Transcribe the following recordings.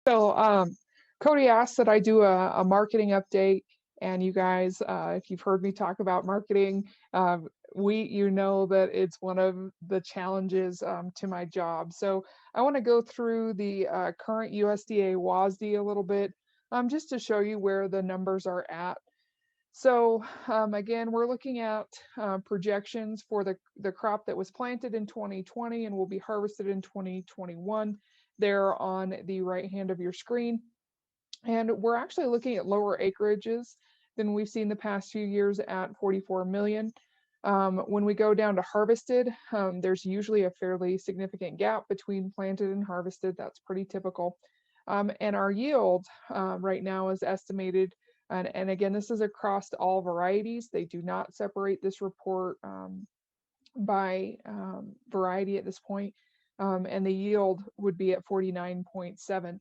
So, Cody asked that I do a marketing update, and you guys, if you've heard me talk about marketing, you know that it's one of the challenges to my job. So, I want to go through the current USDA WASD a little bit, just to show you where the numbers are at. So, again, we're looking at projections for the crop that was planted in 2020 and will be harvested in 2021. They're on the right hand of your screen. And we're actually looking at lower acreages than we've seen the past few years at 44 million. When we go down to harvested, there's usually a fairly significant gap between planted and harvested. That's pretty typical. And our yield right now is estimated, and again, this is across all varieties. They do not separate this report by variety at this point. And the yield would be at 49.7.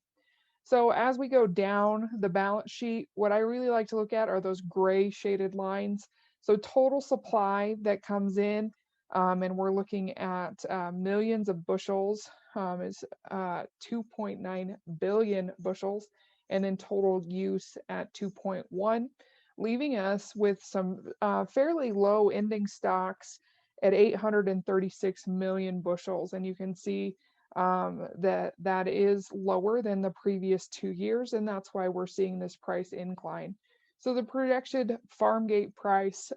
So as we go down the balance sheet, what I really like to look at are those gray shaded lines. So total supply that comes in, and we're looking at millions of bushels, is 2.9 billion bushels, and then total use at 2.1, leaving us with some fairly low ending stocks at 836 million bushels. And you can see that is lower than the previous 2 years, and that's why we're seeing this price incline. So the projected farm gate price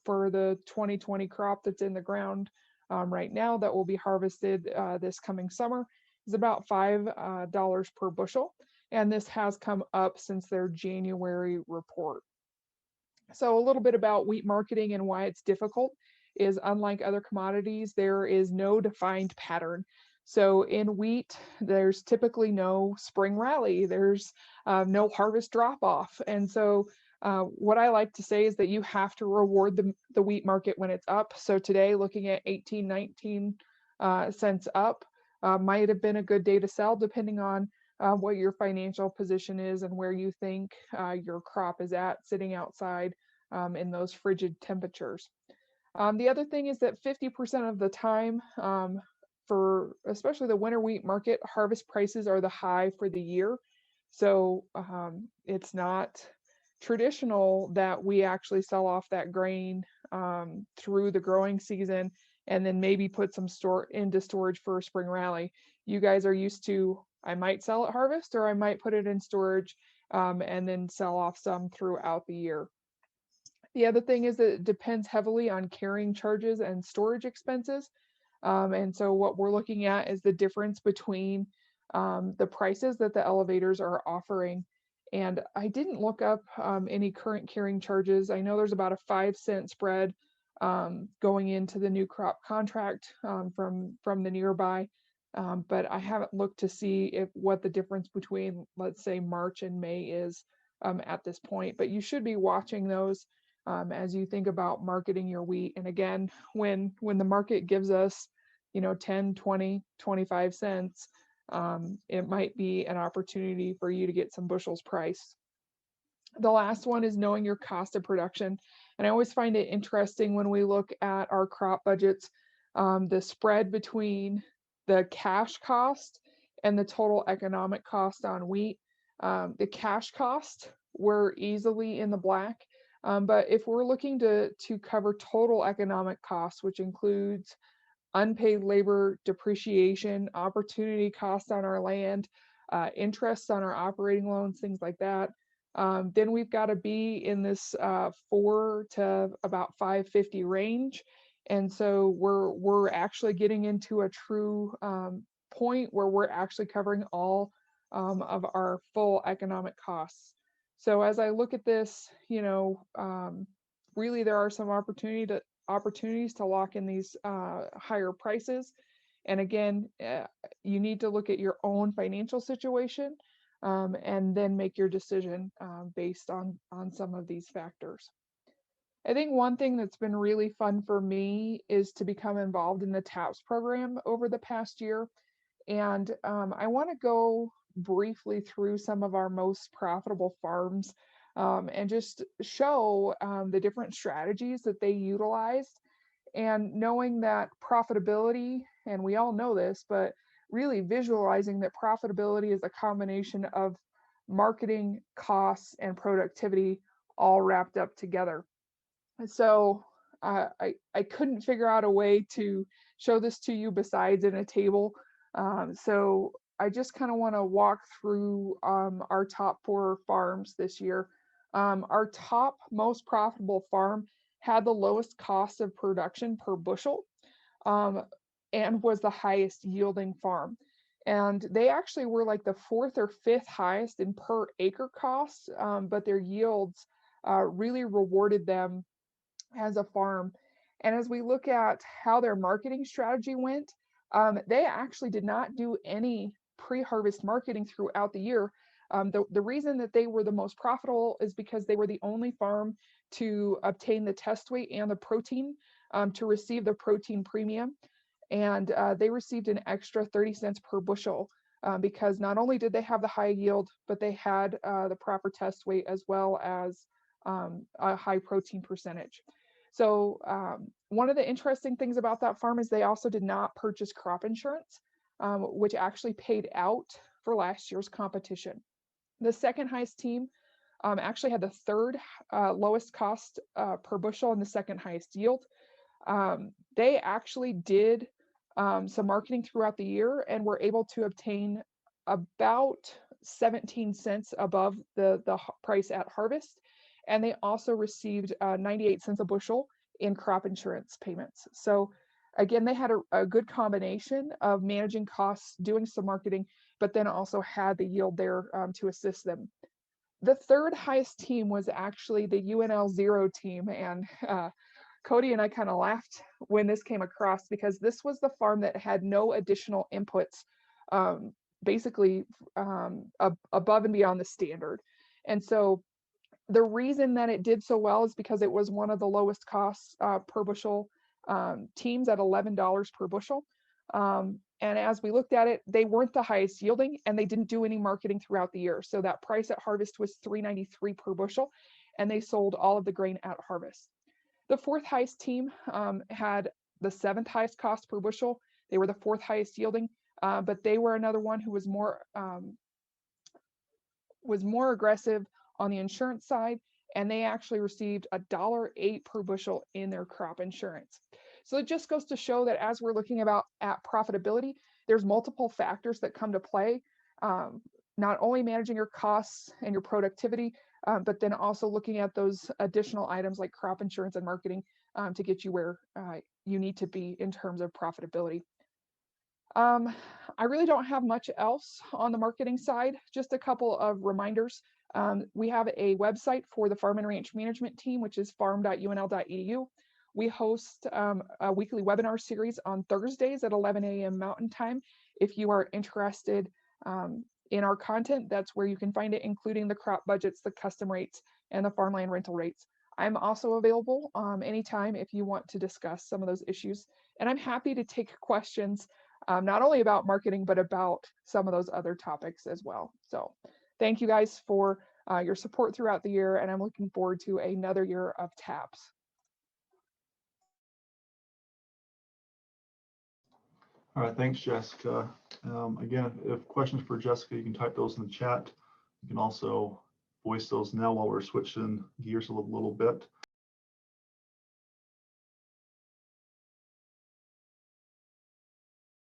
for the 2020 crop that's in the ground right now that will be harvested this coming summer is about $5 per bushel, and this has come up since their January report. So a little bit about wheat marketing and why it's difficult is, unlike other commodities, there is no defined pattern. So in wheat, there's typically no spring rally, there's no harvest drop off. And so what I like to say is that you have to reward the wheat market when it's up. So today, looking at 18, 19 cents up might have been a good day to sell, depending on what your financial position is and where you think your crop is at sitting outside in those frigid temperatures. The other thing is that 50% of the time, for especially the winter wheat market, harvest prices are the high for the year. So it's not traditional that we actually sell off that grain through the growing season and then maybe put some store into storage for a spring rally. You guys are used to, I might sell at harvest or I might put it in storage and then sell off some throughout the year. The other thing is that it depends heavily on carrying charges and storage expenses. And so what we're looking at is the difference between the prices that the elevators are offering. And I didn't look up any current carrying charges. I know there's about a 5 cent spread going into the new crop contract from the nearby. But I haven't looked to see if what the difference between, let's say, March and May is at this point. But you should be watching those as you think about marketing your wheat. And again, when the market gives us, 10, 20, 25 cents, it might be an opportunity for you to get some bushels priced. The last one is knowing your cost of production. And I always find it interesting when we look at our crop budgets, the spread between the cash cost and the total economic cost on wheat. The cash cost, we're easily in the black. But if we're looking to cover total economic costs, which includes unpaid labor, depreciation, opportunity costs on our land, interest on our operating loans, things like that, then we've got to be in this 4 to about 550 range. And so we're actually getting into a true point where we're actually covering all of our full economic costs. So as I look at this, really there are some opportunities to lock in these higher prices. And again, you need to look at your own financial situation and then make your decision based on some of these factors. I think one thing that's been really fun for me is to become involved in the TAPS program over the past year. And I want to go briefly through some of our most profitable farms and just show the different strategies that they utilized. And knowing that profitability, and we all know this, but really visualizing that profitability is a combination of marketing, costs, and productivity all wrapped up together. And so I couldn't figure out a way to show this to you besides in a table. So I just kind of want to walk through our top 4 farms this year. Our top most profitable farm had the lowest cost of production per bushel, um, and was the highest yielding farm. And they actually were like the 4th or 5th highest in per acre costs, but their yields really rewarded them as a farm. And as we look at how their marketing strategy went, they actually did not do any pre-harvest marketing throughout the year. The reason that they were the most profitable is because they were the only farm to obtain the test weight and the protein, to receive the protein premium. And they received an extra 30 cents per bushel, because not only did they have the high yield, but they had the proper test weight as well as a high protein percentage. So one of the interesting things about that farm is they also did not purchase crop insurance, which actually paid out for last year's competition. The second highest team actually had the third lowest cost per bushel and the second highest yield. They actually did some marketing throughout the year and were able to obtain about 17 cents above the price at harvest. And they also received 98 cents a bushel in crop insurance payments. So again, they had a good combination of managing costs, doing some marketing, but then also had the yield there to assist them. The third highest team was actually the UNL0 team. And Cody and I kind of laughed when this came across, because this was the farm that had no additional inputs, um, basically above and beyond the standard. And so the reason that it did so well is because it was one of the lowest costs per bushel teams at $11 per bushel. And as we looked at it, they weren't the highest yielding, and they didn't do any marketing throughout the year. So that price at harvest was $3.93 per bushel, and they sold all of the grain at harvest. The fourth highest team had the 7th highest cost per bushel. They were the 4th highest yielding, but they were another one who was more aggressive on the insurance side, and they actually received $1.08 per bushel in their crop insurance. So it just goes to show that as we're looking at profitability, there's multiple factors that come to play. Not only managing your costs and your productivity, but then also looking at those additional items like crop insurance and marketing to get you where you need to be in terms of profitability. I really don't have much else on the marketing side, just a couple of reminders. We have a website for the Farm and Ranch Management Team, which is farm.unl.edu. We host a weekly webinar series on Thursdays at 11 a.m. Mountain Time. If you are interested in our content, that's where you can find it, including the crop budgets, the custom rates, and the farmland rental rates. I'm also available anytime if you want to discuss some of those issues. And I'm happy to take questions, not only about marketing, but about some of those other topics as well. So thank you guys for your support throughout the year, and I'm looking forward to another year of TAPS. All right, thanks, Jessica. Again, if questions for Jessica, you can type those in the chat. You can also voice those now while we're switching gears a little bit.